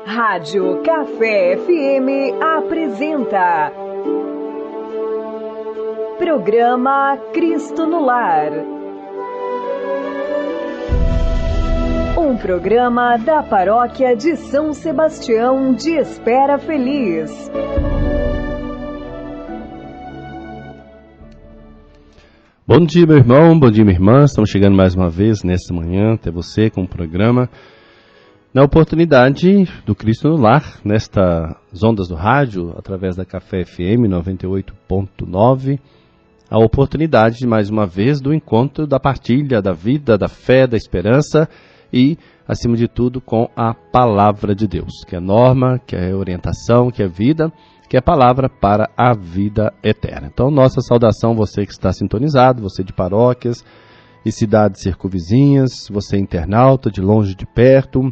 Rádio Café FM apresenta Programa Cristo no Lar. Um programa da Paróquia de São Sebastião de Espera Feliz. Bom dia, meu irmão, bom dia, minha irmã. Estamos chegando mais uma vez nesta manhã até você com o programa. Na oportunidade do Cristo no Lar, nestas ondas do rádio, através da Café FM 98.9, a oportunidade de mais uma vez do encontro da partilha da vida, da fé, da esperança e, acima de tudo, com a Palavra de Deus, que é norma, que é orientação, que é vida, que é palavra para a vida eterna. Então, nossa saudação, você que está sintonizado, você de paróquias e cidades circunvizinhas, você internauta, de longe e de perto,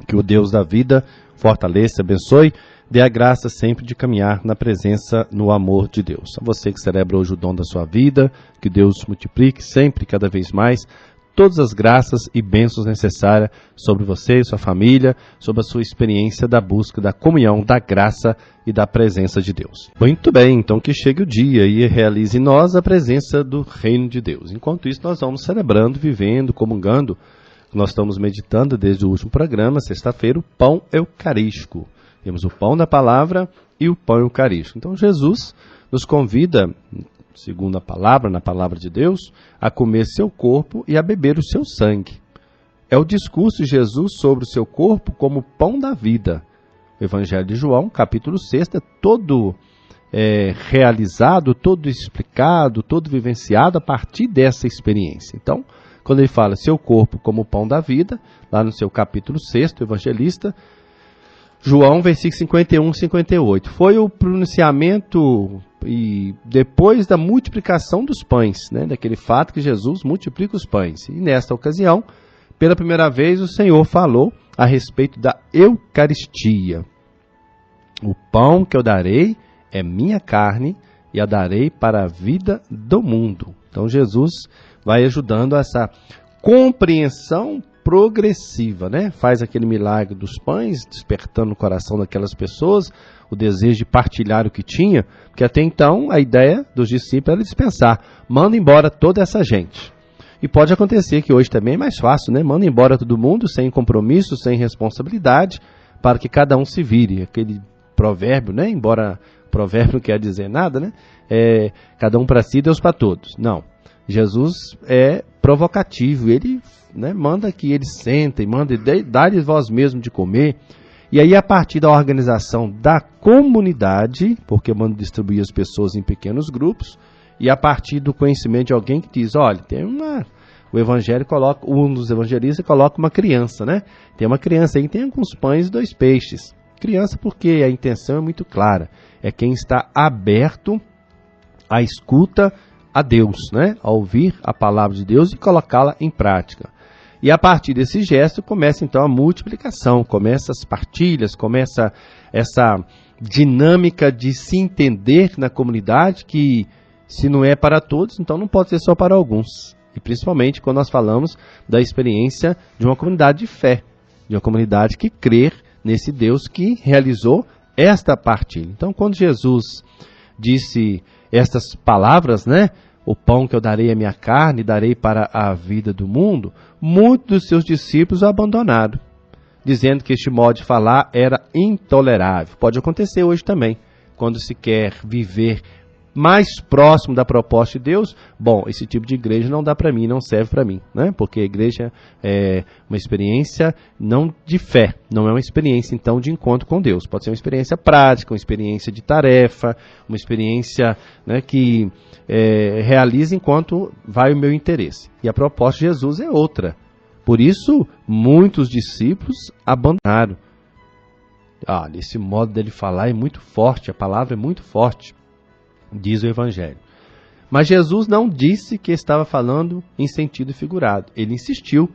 que o Deus da vida fortaleça, abençoe, dê a graça sempre de caminhar na presença, no amor de Deus. A você que celebra hoje o dom da sua vida, que Deus multiplique sempre, cada vez mais, todas as graças e bênçãos necessárias sobre você e sua família, sobre a sua experiência da busca, da comunhão, da graça e da presença de Deus. Muito bem, então que chegue o dia e realize em nós a presença do Reino de Deus. Enquanto isso, nós vamos celebrando, vivendo, comungando. Nós estamos meditando desde o último programa, sexta-feira, o pão eucarístico. Temos o pão da palavra e o pão eucarístico. Então, Jesus nos convida, segundo a palavra, na palavra de Deus, a comer seu corpo e a beber o seu sangue. É o discurso de Jesus sobre o seu corpo como pão da vida. O Evangelho de João, capítulo 6, é todo realizado, todo explicado, todo vivenciado a partir dessa experiência. Então, quando ele fala seu corpo como pão da vida, lá no seu capítulo 6, o evangelista, João, versículo 51 e 58. Foi o pronunciamento e depois da multiplicação dos pães, né, daquele fato que Jesus multiplica os pães. E nesta ocasião, pela primeira vez, o Senhor falou a respeito da Eucaristia. O pão que eu darei é minha carne e a darei para a vida do mundo. Então Jesus vai ajudando essa compreensão progressiva, né? Faz aquele milagre dos pães, despertando no coração daquelas pessoas o desejo de partilhar o que tinha, porque até então a ideia dos discípulos era dispensar, manda embora toda essa gente. E pode acontecer que hoje também é mais fácil, né? Manda embora todo mundo, sem compromisso, sem responsabilidade, para que cada um se vire. Aquele provérbio, né? Embora provérbio não quer dizer nada, né? Cada um para si, Deus para todos. Não. Jesus é provocativo, ele, né, manda que eles sentem, manda dar-lhes vós mesmo de comer. E aí, a partir da organização da comunidade, porque manda distribuir as pessoas em pequenos grupos, e a partir do conhecimento de alguém que diz, olha, o evangelho coloca, um dos evangelistas coloca uma criança, né? Tem uma criança aí que tem alguns pães e 2 peixes. Criança porque a intenção é muito clara, é quem está aberto à escuta a Deus, né? A ouvir a palavra de Deus e colocá-la em prática. E a partir desse gesto começa então a multiplicação, começa as partilhas, começa essa dinâmica de se entender na comunidade que se não é para todos, então não pode ser só para alguns. E principalmente quando nós falamos da experiência de uma comunidade de fé, de uma comunidade que crê nesse Deus que realizou esta partilha. Então quando Jesus disse estas palavras, né? O pão que eu darei é minha carne, darei para a vida do mundo, muitos dos seus discípulos o abandonaram, dizendo que este modo de falar era intolerável. Pode acontecer hoje também, quando se quer viver mais próximo da proposta de Deus. Bom, esse tipo de igreja não dá para mim, não serve para mim, né? Porque a igreja é uma experiência não de fé, não é uma experiência então de encontro com Deus. Pode ser uma experiência prática, uma experiência de tarefa, uma experiência, né, que realiza enquanto vai o meu interesse. E a proposta de Jesus é outra. Por isso, muitos discípulos abandonaram. Esse modo dele falar é muito forte, a palavra é muito forte, diz o Evangelho. Mas Jesus não disse que estava falando em sentido figurado. Ele insistiu.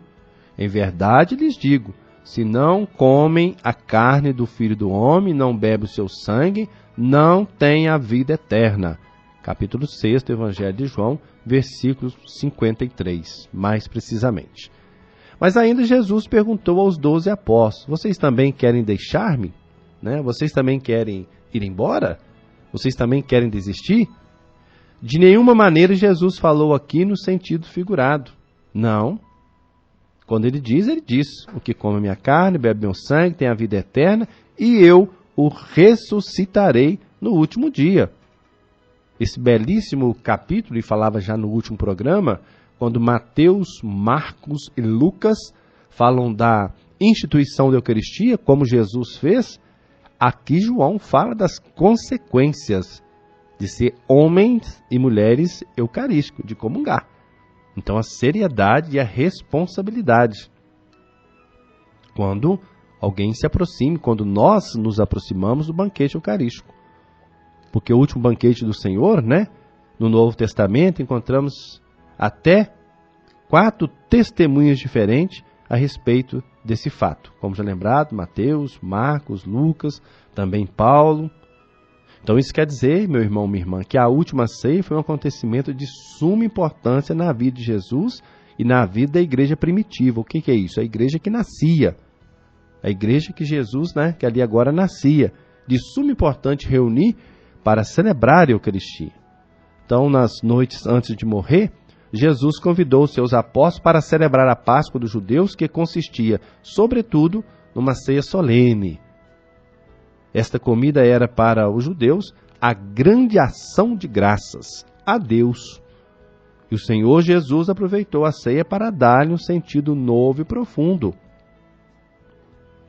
Em verdade lhes digo, se não comem a carne do Filho do Homem, não bebem o seu sangue, não têm a vida eterna. Capítulo 6 do Evangelho de João, versículo 53, mais precisamente. Mas ainda Jesus perguntou aos 12 apóstolos: vocês também querem deixar-me? Né? Vocês também querem ir embora? Vocês também querem desistir? De nenhuma maneira Jesus falou aqui no sentido figurado. Não. Quando ele diz: o que come a minha carne, bebe meu sangue, tem a vida eterna, e eu o ressuscitarei no último dia. Esse belíssimo capítulo, e falava já no último programa, quando Mateus, Marcos e Lucas falam da instituição da Eucaristia, como Jesus fez, aqui João fala das consequências de ser homens e mulheres eucarísticos, de comungar. Então a seriedade e a responsabilidade. Quando alguém se aproxime, quando nós nos aproximamos do banquete eucarístico. Porque o último banquete do Senhor, né, no Novo Testamento, encontramos até 4 testemunhas diferentes a respeito desse fato. Como já lembrado, Mateus, Marcos, Lucas, também Paulo. Então isso quer dizer, meu irmão, minha irmã, que a última ceia foi um acontecimento de suma importância na vida de Jesus e na vida da igreja primitiva. O que é isso? A igreja que nascia. A igreja que Jesus, né, que ali agora nascia. De suma importância reunir para celebrar a Eucaristia. Então, nas noites antes de morrer, Jesus convidou os seus apóstolos para celebrar a Páscoa dos judeus, que consistia, sobretudo, numa ceia solene. Esta comida era para os judeus a grande ação de graças a Deus. E o Senhor Jesus aproveitou a ceia para dar-lhe um sentido novo e profundo.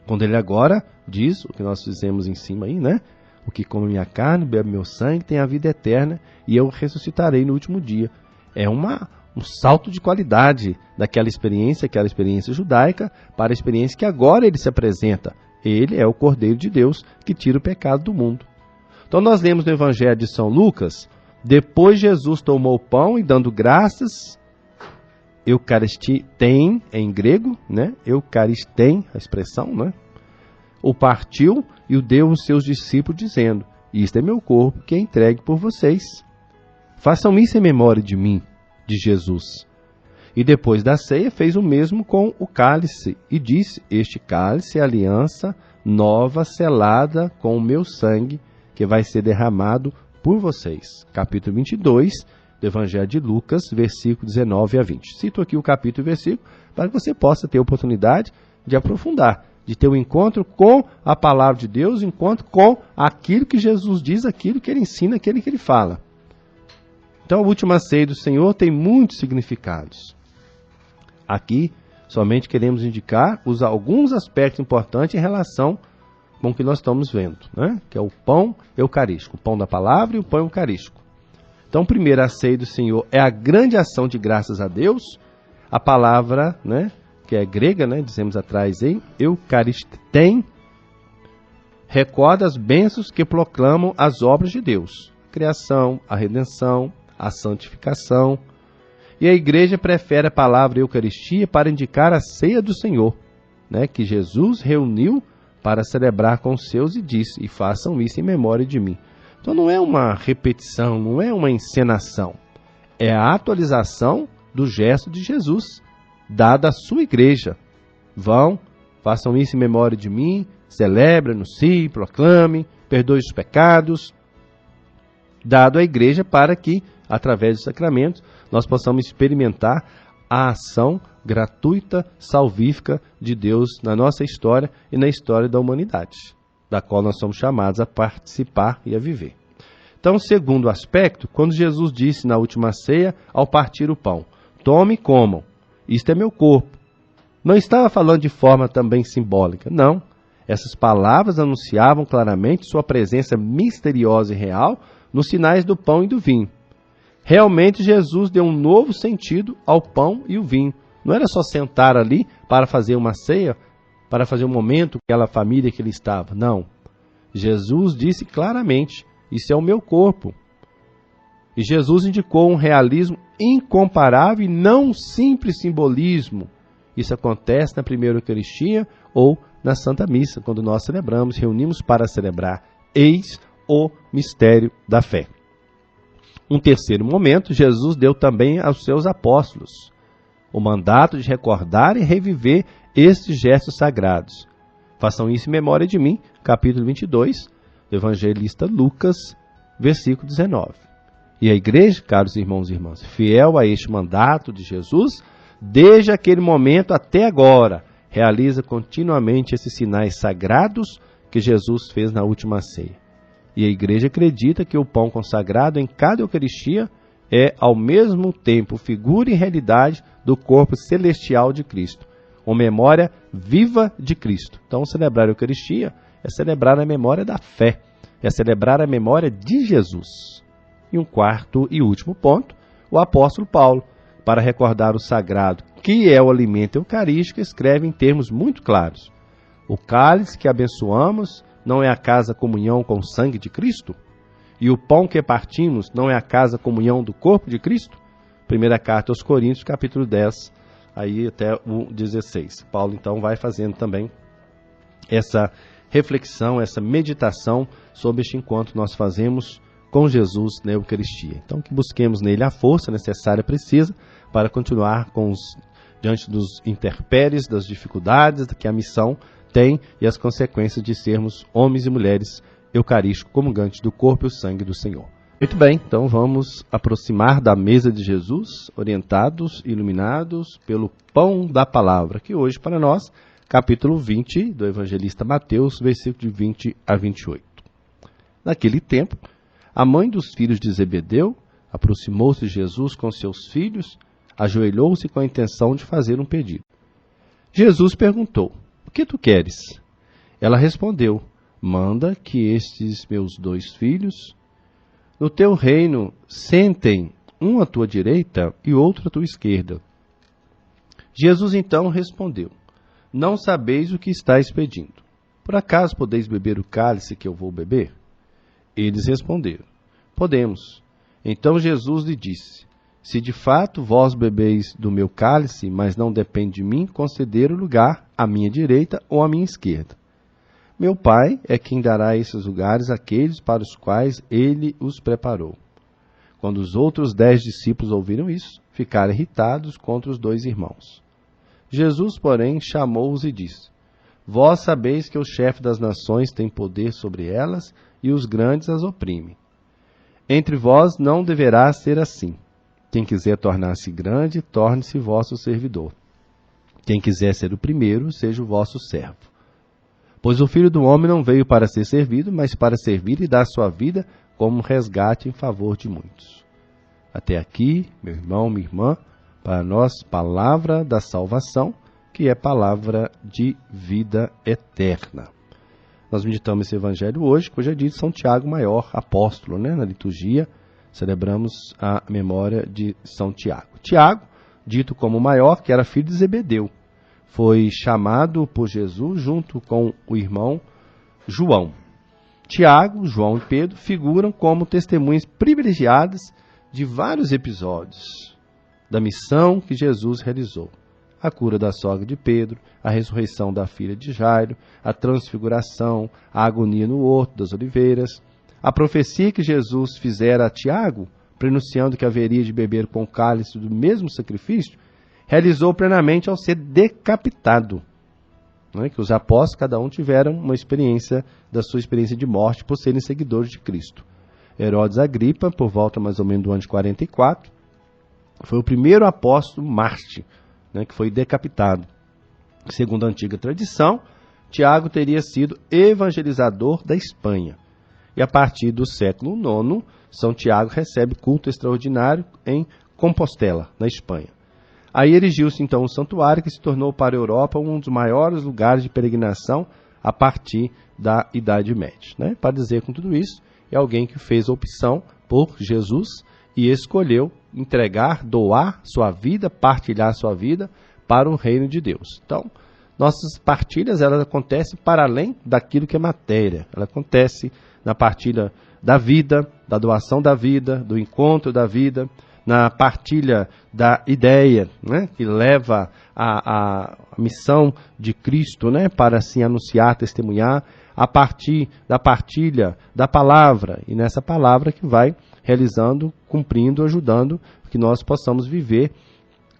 Quando ele agora diz, o que nós fizemos em cima aí, né? O que come minha carne, bebe meu sangue, tem a vida eterna, e eu ressuscitarei no último dia. É um salto de qualidade daquela experiência judaica, para a experiência que agora ele se apresenta. Ele é o Cordeiro de Deus que tira o pecado do mundo. Então nós lemos no Evangelho de São Lucas, depois Jesus tomou o pão e dando graças, Eucaristém, em grego, né? Eucaristém, a expressão, né? O partiu e o deu aos seus discípulos, dizendo: isto é meu corpo, que é entregue por vocês. Façam isso em memória de mim, de Jesus. E depois da ceia fez o mesmo com o cálice, e disse: este cálice é a aliança nova selada com o meu sangue, que vai ser derramado por vocês. Capítulo 22 do Evangelho de Lucas, versículo 19 a 20. Cito aqui o capítulo e o versículo para que você possa ter oportunidade de aprofundar, de ter um encontro com a palavra de Deus, um encontro com aquilo que Jesus diz, aquilo que ele ensina, aquilo que ele fala. Então, a última ceia do Senhor tem muitos significados. Aqui, somente queremos indicar alguns aspectos importantes em relação com o que nós estamos vendo, né? Que é o pão eucarístico, o pão da palavra e o pão eucarístico. Então, primeiro, a ceia do Senhor é a grande ação de graças a Deus. A palavra, né, que é grega, né, dizemos atrás em Eucaristém, recorda as bênçãos que proclamam as obras de Deus. A criação, a redenção, a santificação. E a igreja prefere a palavra Eucaristia para indicar a ceia do Senhor, né, que Jesus reuniu para celebrar com os seus e disse: e façam isso em memória de mim. Então não é uma repetição, não é uma encenação. É a atualização do gesto de Jesus, dado à sua igreja. Vão, façam isso em memória de mim, celebre, anuncie, proclame, perdoe os pecados, dado à igreja para que, através dos sacramentos, nós possamos experimentar a ação gratuita, salvífica de Deus na nossa história e na história da humanidade, da qual nós somos chamados a participar e a viver. Então, segundo aspecto, quando Jesus disse na última ceia, ao partir o pão: tome e comam, isto é meu corpo. Não estava falando de forma também simbólica, não. Essas palavras anunciavam claramente sua presença misteriosa e real nos sinais do pão e do vinho. Realmente Jesus deu um novo sentido ao pão e o vinho. Não era só sentar ali para fazer uma ceia, para fazer um momento com aquela família que ele estava. Não. Jesus disse claramente: isso é o meu corpo. E Jesus indicou um realismo incomparável e não um simples simbolismo. Isso acontece na primeira Eucaristia ou na Santa Missa, quando nós celebramos, reunimos para celebrar. Eis o mistério da fé. Um terceiro momento, Jesus deu também aos seus apóstolos. o mandato de recordar e reviver estes gestos sagrados. Façam isso em memória de mim, capítulo 22, do evangelista Lucas, versículo 19. E a igreja, caros irmãos e irmãs, fiel a este mandato de Jesus, desde aquele momento até agora, realiza continuamente esses sinais sagrados que Jesus fez na última ceia. E a igreja acredita que o pão consagrado em cada Eucaristia é, ao mesmo tempo, figura e realidade do corpo celestial de Cristo, uma memória viva de Cristo. Então, celebrar a Eucaristia é celebrar a memória da fé, é celebrar a memória de Jesus. E um quarto e último ponto, o apóstolo Paulo, para recordar o sagrado, que é o alimento eucarístico, escreve em termos muito claros: o cálice que abençoamos não é a casa comunhão com o sangue de Cristo? E o pão que partimos não é a casa comunhão do corpo de Cristo? Primeira carta aos Coríntios, capítulo 10, aí até o 16. Paulo, então, vai fazendo também essa reflexão, essa meditação sobre este encontro que nós fazemos com Jesus na Eucaristia. Então, que busquemos nele a força necessária e precisa para continuar diante dos intempéries, das dificuldades que a missão tem e as consequências de sermos homens e mulheres eucarísticos, comungantes do corpo e o sangue do Senhor. Muito bem, então vamos aproximar da mesa de Jesus, orientados, iluminados pelo pão da palavra, que hoje para nós, capítulo 20 do evangelista Mateus, versículo de 20 a 28. Naquele tempo, a mãe dos filhos de Zebedeu aproximou-se de Jesus com seus filhos, ajoelhou-se com a intenção de fazer um pedido. Jesus perguntou: o que tu queres? Ela respondeu: manda que estes meus 2 filhos no teu reino sentem um à tua direita e outro à tua esquerda. Jesus então respondeu: não sabeis o que estáis pedindo. Por acaso podeis beber o cálice que eu vou beber? Eles responderam: podemos. Então Jesus lhe disse: se de fato vós bebeis do meu cálice, mas não depende de mim conceder o lugar à minha direita ou à minha esquerda. Meu Pai é quem dará esses lugares àqueles para os quais ele os preparou. Quando os outros 10 discípulos ouviram isso, ficaram irritados contra os 2 irmãos. Jesus, porém, chamou-os e disse: vós sabeis que o chefe das nações tem poder sobre elas e os grandes as oprimem. Entre vós não deverá ser assim. Quem quiser tornar-se grande, torne-se vosso servidor. Quem quiser ser o primeiro, seja o vosso servo. Pois o Filho do Homem não veio para ser servido, mas para servir e dar sua vida como resgate em favor de muitos. Até aqui, meu irmão, minha irmã, para nós, palavra da salvação, que é palavra de vida eterna. Nós meditamos esse evangelho hoje, que hoje é dia de São Tiago Maior, apóstolo, né? Na liturgia, celebramos a memória de São Tiago. Tiago, dito como maior, que era filho de Zebedeu, foi chamado por Jesus junto com o irmão João. Tiago, João e Pedro figuram como testemunhas privilegiadas de vários episódios da missão que Jesus realizou. A cura da sogra de Pedro, a ressurreição da filha de Jairo, a transfiguração, a agonia no Horto das Oliveiras, a profecia que Jesus fizera a Tiago, prenunciando que haveria de beber com o cálice do mesmo sacrifício, realizou plenamente ao ser decapitado. Não é? Que os apóstolos, cada um, tiveram uma experiência da sua experiência de morte por serem seguidores de Cristo. Herodes Agripa, por volta mais ou menos do ano de 44, foi o primeiro apóstolo mártir, né, que foi decapitado. Segundo a antiga tradição, Tiago teria sido evangelizador da Espanha. E a partir do século IX, São Tiago recebe culto extraordinário em Compostela, na Espanha. Aí erigiu-se então um santuário que se tornou para a Europa um dos maiores lugares de peregrinação a partir da Idade Média. Né? Para dizer com tudo isso, é alguém que fez a opção por Jesus e escolheu entregar, doar sua vida, partilhar sua vida para o reino de Deus. Então, nossas partilhas, elas acontecem para além daquilo que é matéria. Ela acontece na partilha da vida, da doação da vida, do encontro da vida, na partilha da ideia, né, que leva a missão de Cristo, né, para assim anunciar, testemunhar, a partir da partilha da palavra, e nessa palavra que vai realizando, cumprindo, ajudando que nós possamos viver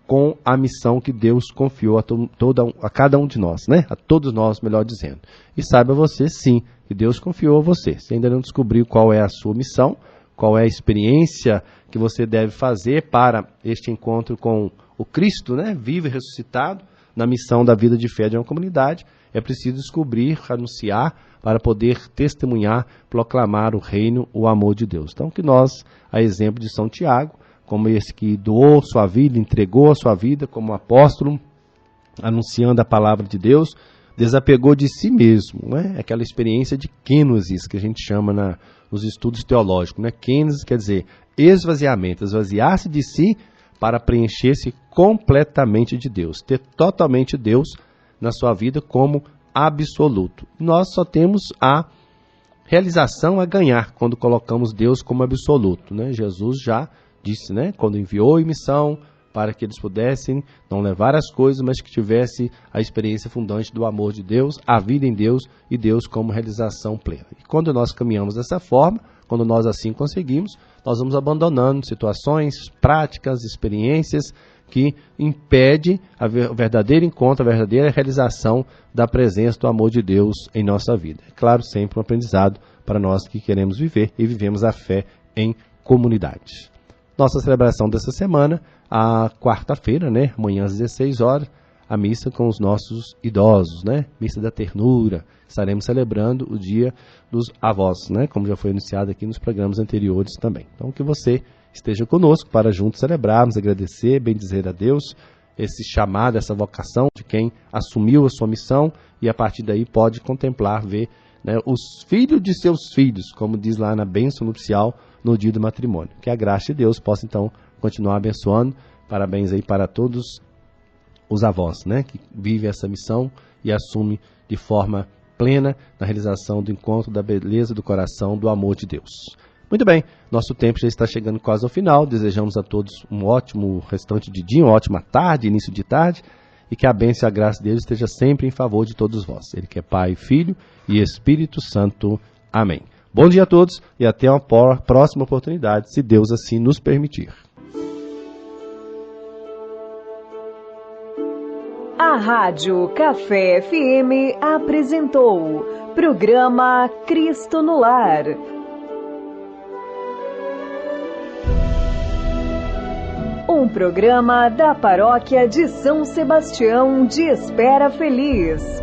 com a missão que Deus confiou a cada um de nós, né? A todos nós, melhor dizendo. E saiba você, sim, que Deus confiou a você. Se ainda não descobriu qual é a sua missão, qual é a experiência que você deve fazer para este encontro com o Cristo, né? Vivo e ressuscitado, na missão da vida de fé de uma comunidade, é preciso descobrir, anunciar, para poder testemunhar, proclamar o reino, o amor de Deus. Então, que nós, a exemplo de São Tiago, como esse que doou sua vida, entregou a sua vida como apóstolo, anunciando a palavra de Deus, desapegou de si mesmo, né? Aquela experiência de kenosis, que a gente chama nos estudos teológicos, né? Kenosis quer dizer esvaziamento, esvaziar-se de si para preencher-se completamente de Deus, ter totalmente Deus na sua vida como absoluto. Nós só temos a realização a ganhar quando colocamos Deus como absoluto, né? Jesus já disse, né, quando enviou em missão para que eles pudessem não levar as coisas, mas que tivesse a experiência fundante do amor de Deus, a vida em Deus e Deus como realização plena. E quando nós caminhamos dessa forma, quando nós assim conseguimos, nós vamos abandonando situações, práticas, experiências que impedem o verdadeiro encontro, a verdadeira realização da presença do amor de Deus em nossa vida. É claro, sempre um aprendizado para nós que queremos viver e vivemos a fé em comunidade. Nossa celebração dessa semana, a quarta-feira, né, amanhã às 16 horas, a missa com os nossos idosos, né, missa da ternura. Estaremos celebrando o dia dos avós, né, como já foi anunciado aqui nos programas anteriores também. Então, que você esteja conosco para juntos celebrarmos, agradecer, bendizer a Deus, esse chamado, essa vocação de quem assumiu a sua missão e a partir daí pode contemplar, ver, né, os filhos de seus filhos, como diz lá na bênção nupcial, no dia do matrimônio. Que a graça de Deus possa, então, continuar abençoando. Parabéns aí para todos os avós, né, que vivem essa missão e assumem de forma plena na realização do encontro da beleza do coração, do amor de Deus. Muito bem, nosso tempo já está chegando quase ao final. Desejamos a todos um ótimo restante de dia, uma ótima tarde, início de tarde, e que a bênção e a graça dele esteja sempre em favor de todos vós. Ele que é Pai, Filho e Espírito Santo. Amém. Bom dia a todos e até uma próxima oportunidade, se Deus assim nos permitir. A Rádio Café FM apresentou programa Cristo no Lar. Um programa da Paróquia de São Sebastião de Espera Feliz.